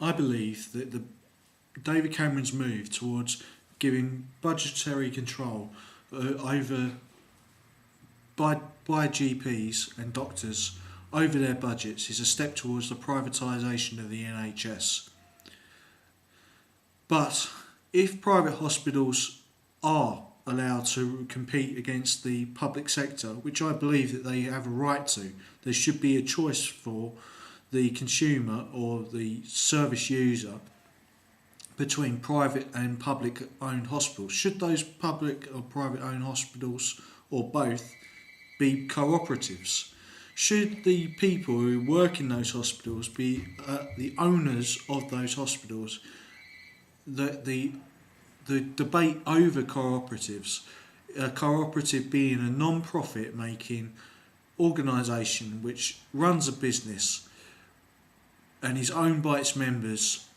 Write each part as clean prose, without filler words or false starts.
I believe that David Cameron's move towards giving budgetary control over by GPs and doctors over their budgets is a step towards the privatisation of the NHS. But if private hospitals are allowed to compete against the public sector, which I believe that they have a right to, there should be a choice for the consumer or the service user between private and public owned hospitals. Should those public or private owned hospitals, or both, be cooperatives? Should the people who work in those hospitals be the owners of those hospitals? The debate over cooperatives, a cooperative being a non-profit making organisation which runs a business and is owned by its members,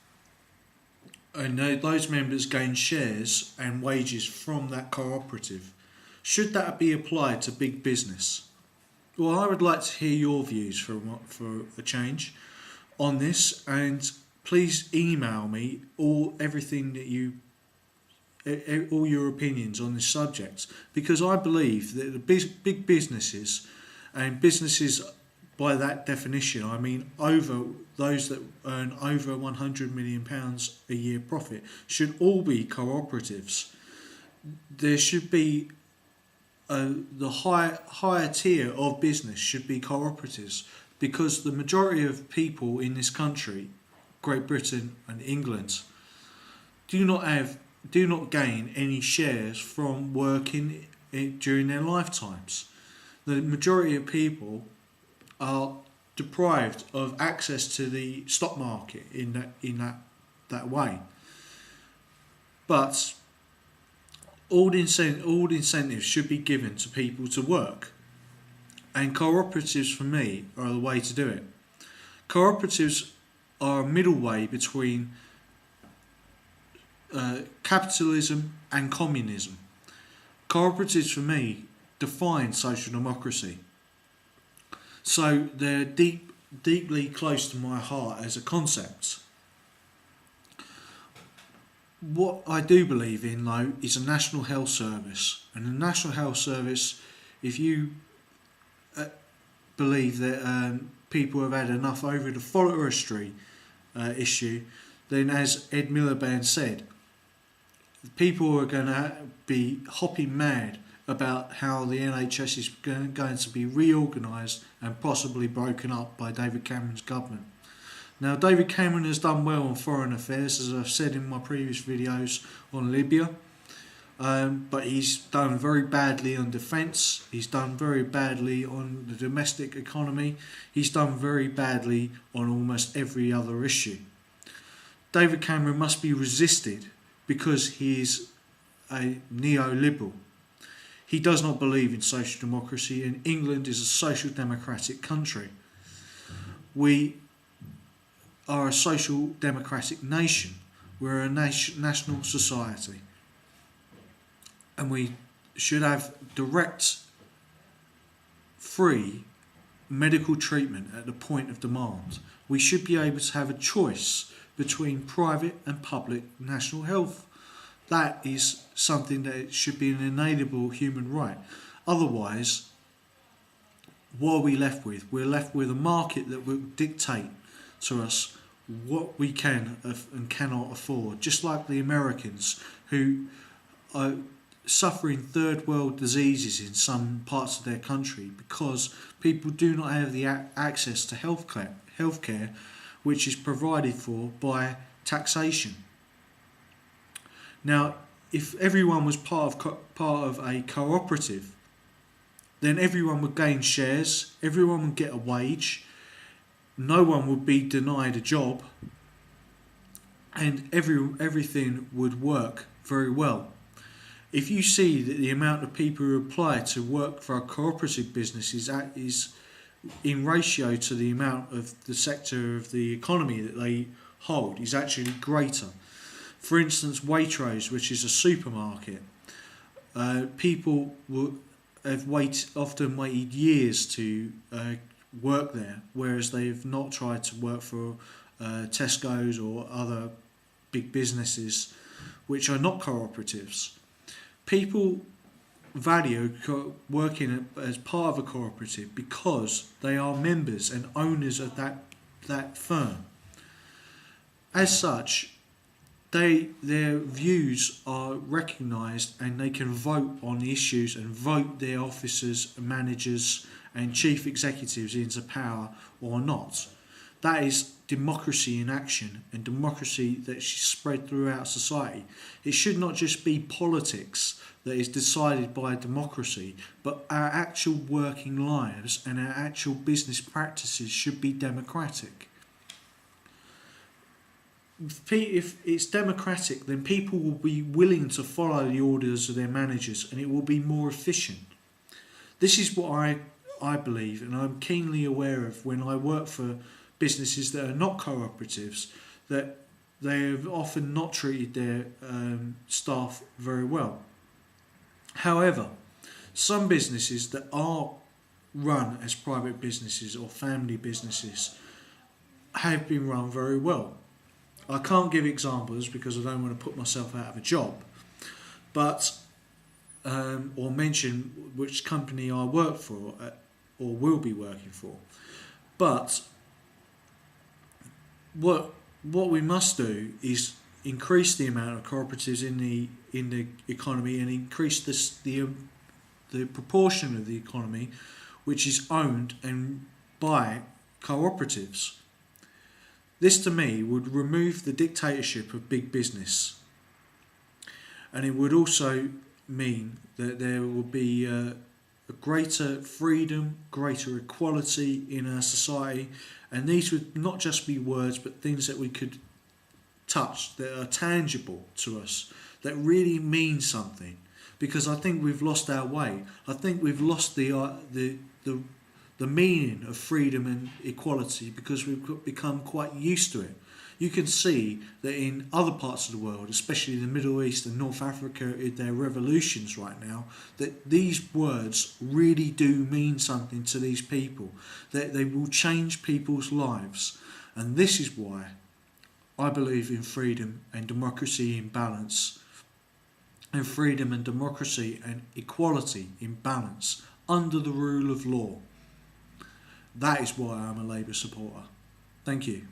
and those members gain shares and wages from that cooperative. Should that be applied to big business? Well, I would like to hear your views for a change on this, and please email me all your opinions on this subject, because I believe that the big businesses, and businesses by that definition I mean over those that earn over £100 million a year profit, should all be cooperatives. There should be the higher tier of business should be cooperatives, because the majority of people in this country, Great Britain and England, do not gain any shares from working during their lifetimes. The majority of people are deprived of access to the stock market in that way. But all incentives should be given to people to work, and cooperatives for me are the way to do it. Cooperatives are a middle way between capitalism and communism. Cooperatives for me define social democracy. So they're deeply close to my heart as a concept. What I do believe in, though, is a national health service. And the national health service, if you believe that people have had enough over the forestry issue, then as Ed Miliband said, people are going to be hopping mad about how the NHS is going to be reorganised and possibly broken up by David Cameron's government. Now, David Cameron has done well on foreign affairs, as I've said in my previous videos on Libya, but he's done very badly on defence, he's done very badly on the domestic economy, he's done very badly on almost every other issue. David Cameron must be resisted because he is a neoliberal. He does not believe in social democracy, and England is a social democratic country. We are a social democratic nation. We're a national society. And we should have direct, free medical treatment at the point of demand. We should be able to have a choice between private and public national health. That is something that should be an inalienable human right. Otherwise, what are we left with? We're left with a market that will dictate to us what we can and cannot afford. Just like the Americans, who are suffering third world diseases in some parts of their country because people do not have the access to healthcare, which is provided for by taxation. Now, if everyone was part of a cooperative, then everyone would gain shares, everyone would get a wage, no one would be denied a job, and everything would work very well. If you see that the amount of people who apply to work for a cooperative business is in ratio to the amount of the sector of the economy that they hold, is actually greater. For instance, Waitrose, which is a supermarket, people have often waited years to work there, whereas they've not tried to work for Tesco's or other big businesses which are not cooperatives. People value working as part of a cooperative because they are members and owners of that firm. As such, their views are recognised and they can vote on the issues and vote their officers, managers and chief executives into power or not. That is democracy in action, and democracy that is spread throughout society. It should not just be politics that is decided by democracy, but our actual working lives and our actual business practices should be democratic. If it's democratic, then people will be willing to follow the orders of their managers and it will be more efficient. This is what I believe, and I'm keenly aware of when I work for businesses that are not cooperatives, that they have often not treated their staff very well. However, some businesses that are run as private businesses or family businesses have been run very well. I can't give examples because I don't want to put myself out of a job, but or mention which company I work for or will be working for. But what we must do is increase the amount of cooperatives in the economy and increase the proportion of the economy which is owned and by cooperatives. This to me would remove the dictatorship of big business, and it would also mean that there will be a greater freedom, greater equality in our society, and these would not just be words but things that we could touch, that are tangible to us, that really mean something. Because I think we've lost our way. I think we've lost the meaning of freedom and equality because we've become quite used to it. You can see that in other parts of the world, especially the Middle East and North Africa, in their revolutions right now, that these words really do mean something to these people, that they will change people's lives. And this is why I believe in freedom and democracy in balance, and freedom and democracy and equality in balance under the rule of law. That is why I'm a Labour supporter. Thank you.